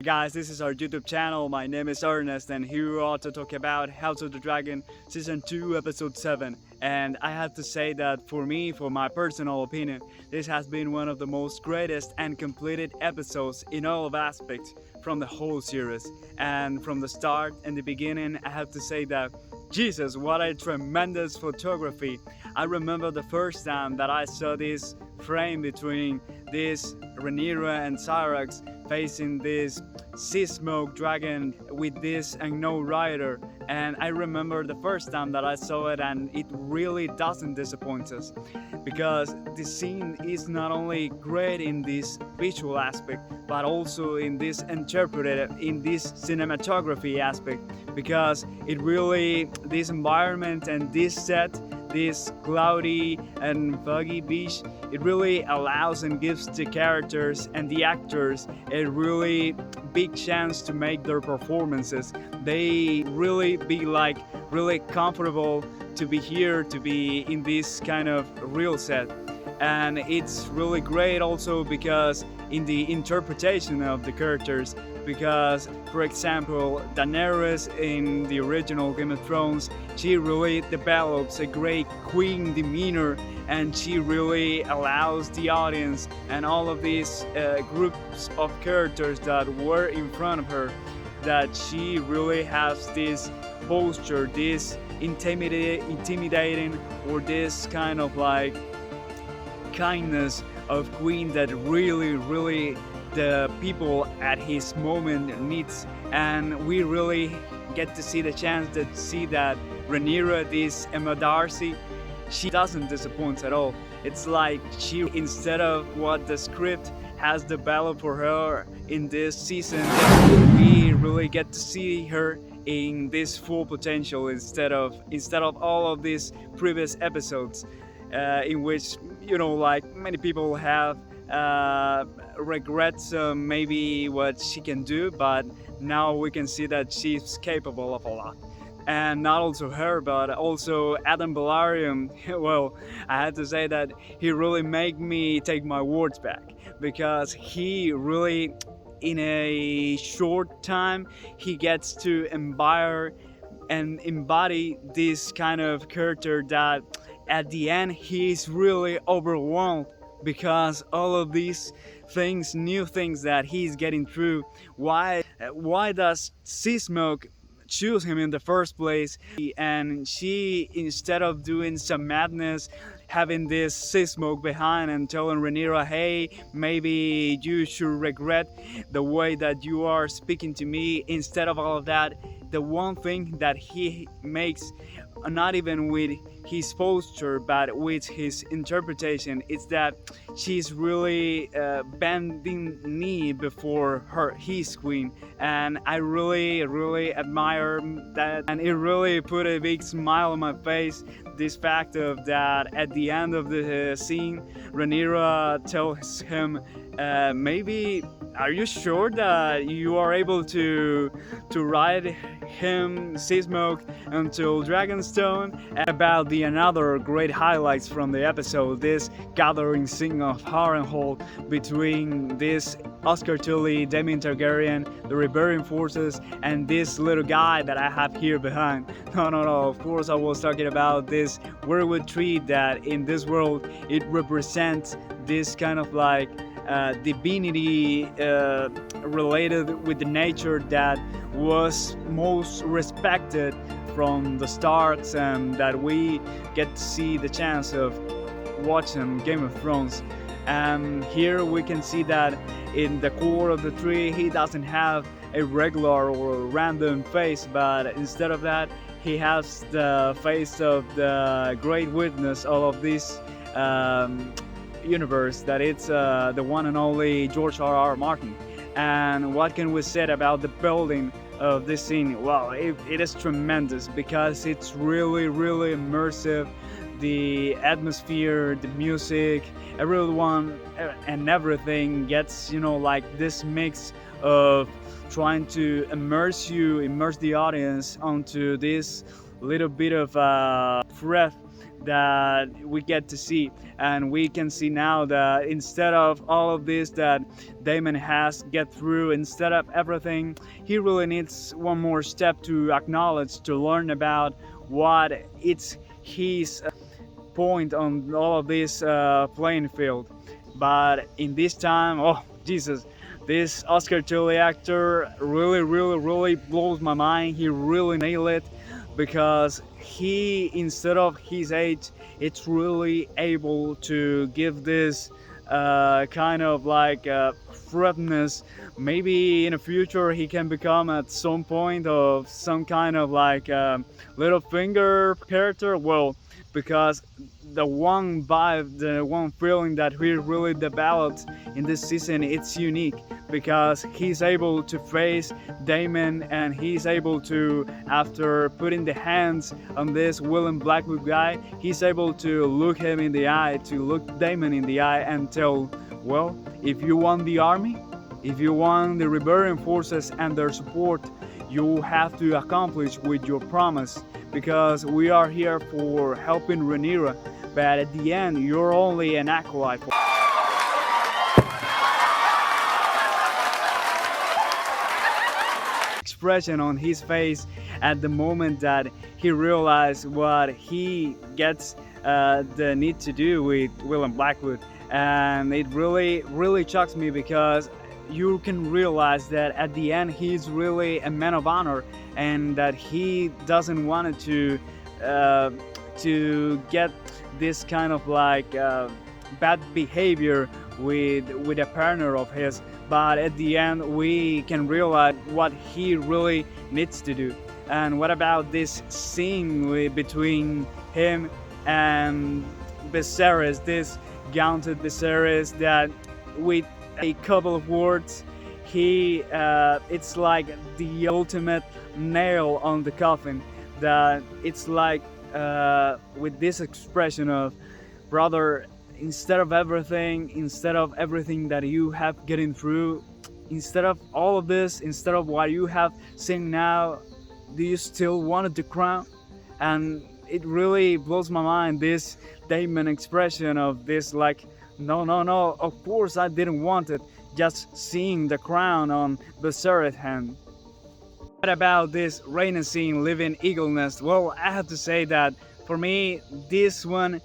Guys, this is our YouTube channel. My name is Ernest, and here we are to talk about House of the Dragon Season 2, Episode 7. And I have to say that for me, for my personal opinion, this has been one of the most greatest and completed episodes in all of aspects from the whole series. And from the start and the beginning, I have to say that Jesus, what a tremendous photography. I remember the first time that I saw this frame between this Rhaenyra and Syrax facing this sea smoke dragon with this unknown rider, and I remember the first time that I saw it, and it really doesn't disappoint us because the scene is not only great in this visual aspect but also in this interpreted, in this cinematography aspect, because it really, this environment and this set, this cloudy and foggy beach, it really allows and gives the characters and the actors a really big chance to make their performances. They really be like really comfortable to be here, to be in this kind of real set. And it's really great also because in the interpretation of the characters, because for example Daenerys in the original Game of Thrones, she really develops a great queen demeanor, and she really allows the audience and all of these groups of characters that were in front of her, that she really has this posture, this intimidating, or this kind of like kindness of queen that really the people at his moment needs. And we really get to see the chance to see that Rhaenyra, this Emma Darcy, she doesn't disappoint at all. It's like she, instead of what the script has developed for her in this season, we really get to see her in this full potential instead of all of these previous episodes in which, you know, like many people have regrets maybe what she can do, but now we can see that she's capable of a lot. And not also her, but also Adam Bellarium. Well, I had to say that he really made me take my words back, because he really, in a short time, he gets to embody this kind of character that at the end he's really overwhelmed because all of these things, new things that he's getting through. Why does Sea Smoke choose him in the first place? And she, instead of doing some madness, having this Sea Smoke behind and telling Rhaenyra, hey, maybe you should regret the way that you are speaking to me. Instead of all of that, the one thing that he makes, not even with his posture but with his interpretation, is that she's really bending knee before his queen. And I really admire that, and it really put a big smile on my face, this fact of that at the end of the scene Rhaenyra tells him, maybe, are you sure that you are able to ride him, Sea Smoke, until Dragonstone? About the another great highlights from the episode, this gathering scene of Harrenhal between this Oscar Tully, Daemon Targaryen, the Rebellion forces, and this little guy that I have here behind. No, of course I was talking about this weirwood tree that in this world it represents this kind of like divinity related with the nature that was most respected from the Starks, and that we get to see the chance of watching Game of Thrones. And here we can see that in the core of the tree he doesn't have a regular or random face, but instead of that he has the face of the great witness of this universe, that it's the one and only George R.R. Martin. And what can we say about the building of this scene? Well, it is tremendous because it's really immersive. The atmosphere, the music, everyone and everything gets, you know, like this mix of trying to immerse the audience onto this little bit of threat that we get to see. And we can see now that instead of all of this that Damon has get through, instead of everything, he really needs one more step to acknowledge, to learn about what it's his point on all of this playing field. But in this time, oh Jesus, this Oscar Tully actor really blows my mind. He really nailed it because he, instead of his age, it's really able to give this kind of like freshness. Maybe in the future he can become at some point of some kind of like little finger character. Well, because the one vibe, the one feeling that he really developed in this season, it's unique because he's able to face Damon, and he's able to, after putting the hands on this William Blackwood guy, he's able to look him in the eye, to look Damon in the eye and tell, well, if you want the army, if you want the rebellion forces and their support, you have to accomplish with your promise, because we are here for helping Rhaenyra, but at the end you're only an acolyte. Expression on his face at the moment that he realized what he gets the need to do with William Blackwood, and it really shocks me because you can realize that at the end he's really a man of honor, and that he doesn't want to get this kind of like bad behavior with a partner of his. But at the end we can realize what he really needs to do. And what about this scene between him and Viserys, this gaunted Viserys, that with a couple of words he it's like the ultimate nail on the coffin, that it's like with this expression of, brother, instead of everything that you have getting through, instead of all of this, instead of what you have seen now, do you still want the crown? And it really blows my mind, this Damon expression of this, like, no, of course I didn't want it, just seeing the crown on Viserys' hand. What about this Rhaena scene, living Eagle Nest? Well, I have to say that for me, this Arryn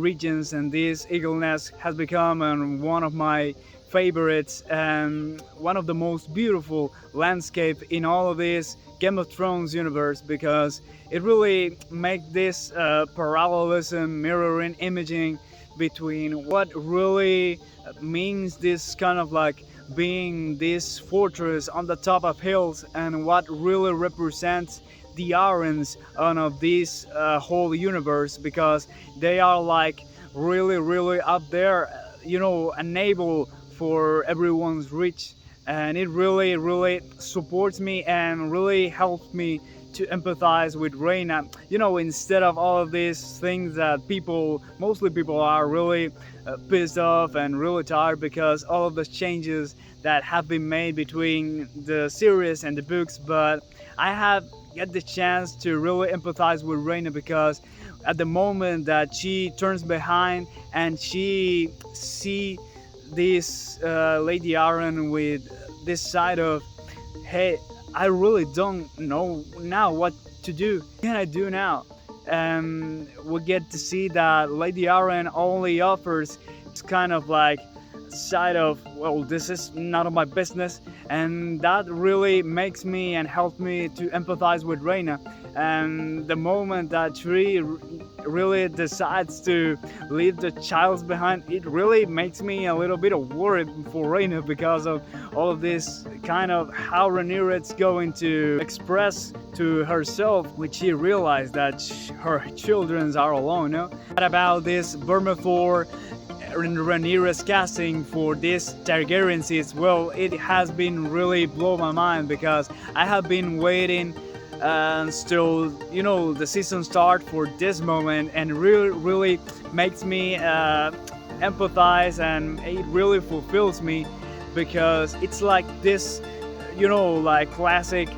regions and this Eagle Nest has become one of my favorites and one of the most beautiful landscape in all of this Game of Thrones universe, because it really makes this parallelism, mirroring, imaging between what really means this kind of like being this fortress on the top of hills, and what really represents the Arryns of this whole universe, because they are like really up there, unable for everyone's reach. And it really supports me and really helps me to empathize with Rhaena. Instead of all of these things that mostly people are really pissed off and really tired because all of the changes that have been made between the series and the books. But I have get the chance to really empathize with Rhaena, because at the moment that she turns behind and she see this Lady Arryn with this side of, hey, I really don't know now what to do. What can I do now? We get to see that Lady Arryn only offers this kind of like side of, well, this is none of my business, and that really makes me and helps me to empathize with Rhaena. And the moment that she really decides to leave the child behind, it really makes me a little bit of worried for Rhaena, because of all of this kind of how Rhaenyra is going to express to herself when she realized that her children are alone. What about this Vermithor Rhaenyra's casting for this Targaryen season? Well, it has been really blown my mind, because I have been waiting still the season start for this moment, and really makes me empathize, and it really fulfills me, because it's like this like classic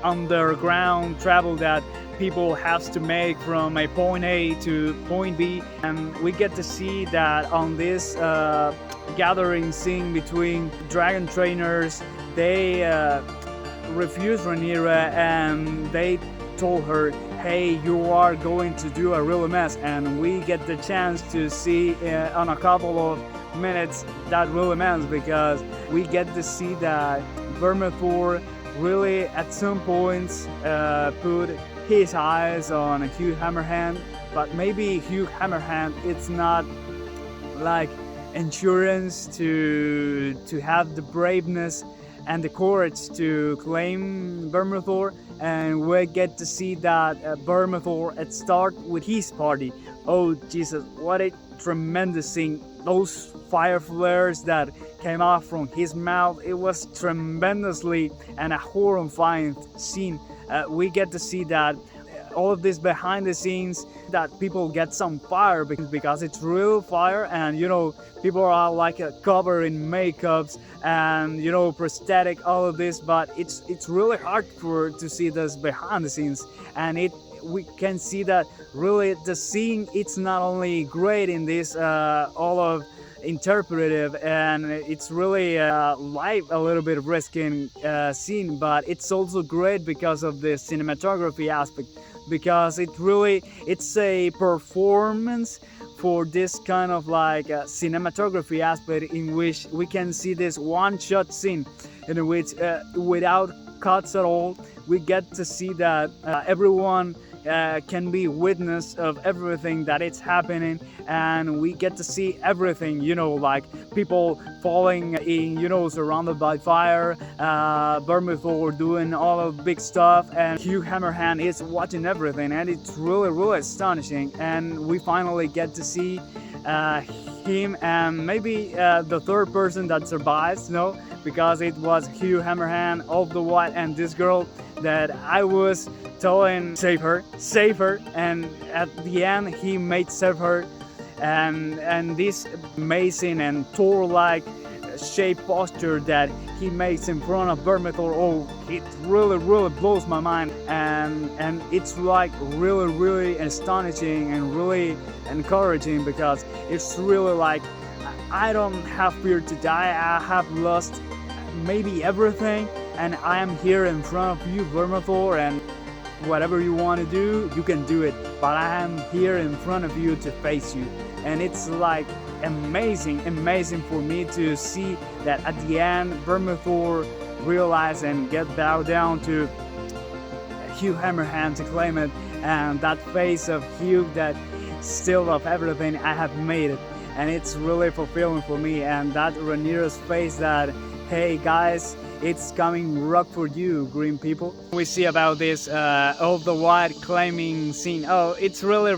underground travel that people have to make from a point A to point B, and we get to see that on this gathering scene between dragon trainers. They refused Rhaenyra and they told her, hey, you are going to do a real mess, and we get the chance to see on a couple of minutes that real mess, because we get to see that Vermithor really at some points put his eyes on Hugh Hammerhand, but maybe Hugh Hammerhand it's not like insurance to have the braveness and the courage to claim Vermithor, and we get to see that Vermithor at start with his party. Oh Jesus, what a tremendous scene! Those fire flares that came out from his mouth, it was tremendously and a horrifying scene. We get to see that all of this behind the scenes, that people get some fire because it's real fire, and people are like covered in makeups and prosthetic, all of this, but it's really hard to see this behind the scenes, and we can see that really the scene, it's not only great in this all of interpretive, and it's really live, a little bit risking scene, but it's also great because of the cinematography aspect, because it's a performance for this kind of like cinematography aspect, in which we can see this one shot scene in which without cuts at all, we get to see that everyone can be witness of everything that is happening, and we get to see everything, like people falling in, surrounded by fire, Vermithor doing all of big stuff, and Hugh Hammerhand is watching everything, and it's really astonishing. And we finally get to see him and maybe the third person that survives, because it was Hugh Hammerhand, of the White, and this girl that I was telling save her, and at the end he made save her, and this amazing and Thor-like shape posture that he makes in front of Vermithor, it really blows my mind, and it's like really astonishing and really encouraging, because it's really like, I don't have fear to die, I have lost maybe everything, and I am here in front of you, Vermithor, and whatever you want to do, you can do it, but I am here in front of you to face you. And it's like amazing for me to see that at the end Vermithor realize and get bowed down to Hugh Hammerhand to claim it, and that face of Hugh that still of everything, I have made it, and it's really fulfilling for me. And that Rhaenyra's face that, hey guys, it's coming rock for you, green people. We see about this of the White claiming scene. It's really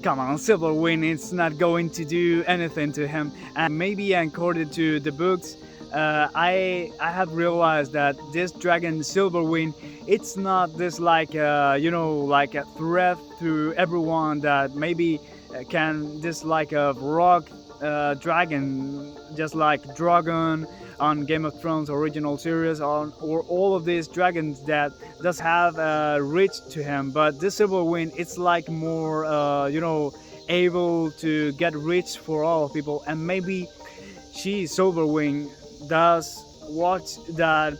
come on, Silverwind, it's not going to do anything to him. And maybe according to the books, I have realized that this dragon Silverwind, it's not this like like a threat to everyone that maybe can just like a rock dragon, just like Dragon on Game of Thrones original series, or all of these dragons that does have reach to him. But this Silverwind, it's like more able to get reach for all people, and maybe Silverwing does watch that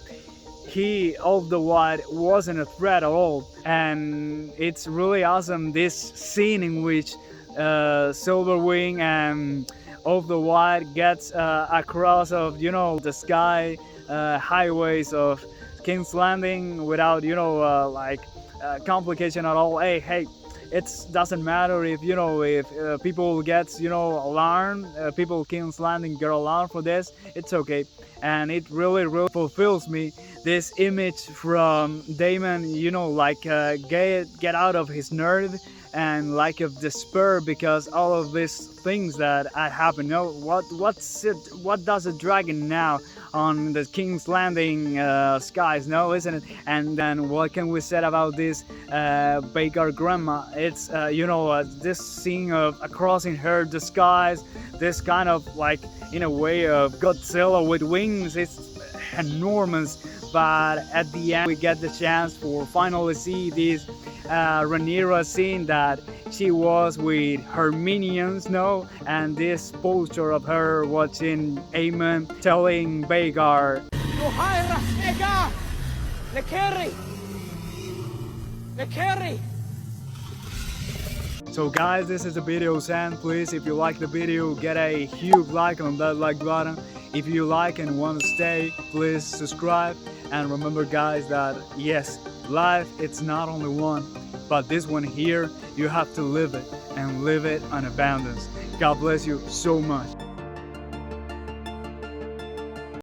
he of the White wasn't a threat at all. And it's really awesome, this scene in which Silverwing and of the White gets across of the sky highways of King's Landing without complication at all. Hey, it doesn't matter if if people gets alarmed, people King's Landing get alarmed for this, it's okay. And it really fulfills me, this image from Daemon, get out of his nerve and like of despair, because all of these things that had happened. What does a dragon now on the King's Landing skies? Isn't it? And then what can we say about this Baker grandma? It's this scene of crossing her the skies, this kind of like in a way of Godzilla with wings. It's enormous, but at the end we get the chance for finally see this Rhaenyra scene that she was with her minions, no, and this poster of her watching Aemon telling Vhagar, so guys, this is the video's end. Please, if you like the video, get a huge like on that like button. If you like and want to stay, please subscribe. And remember guys that yes, life it's not only one, but this one here, you have to live it and live it in abundance. God bless you so much.